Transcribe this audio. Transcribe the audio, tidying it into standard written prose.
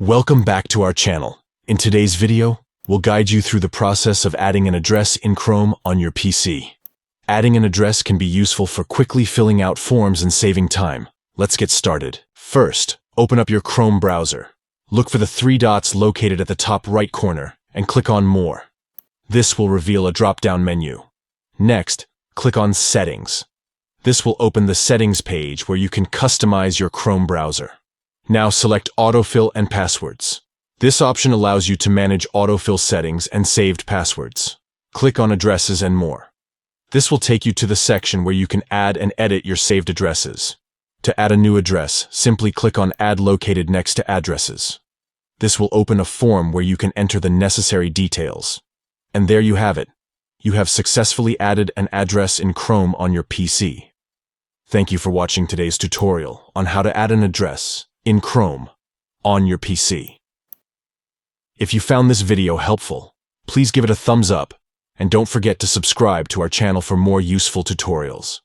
Welcome back to our channel. In today's video, we'll guide you through the process of adding an address in Chrome on your PC. Adding an address can be useful for quickly filling out forms and saving time. Let's get started. First, open up your Chrome browser. Look for the three dots located at the top right corner and click on More. This will reveal a drop-down menu. Next, click on Settings. This will open the Settings page where you can customize your Chrome browser. Now select Autofill and Passwords. This option allows you to manage autofill settings and saved passwords. Click on Addresses and More. This will take you to the section where you can add and edit your saved addresses. To add a new address, simply click on Add Located next to Addresses. This will open a form where you can enter the necessary details. And there you have it. You have successfully added an address in Chrome on your PC. Thank you for watching today's tutorial on how to add an address in Chrome on your PC. If you found this video helpful, please give it a thumbs up and don't forget to subscribe to our channel for more useful tutorials.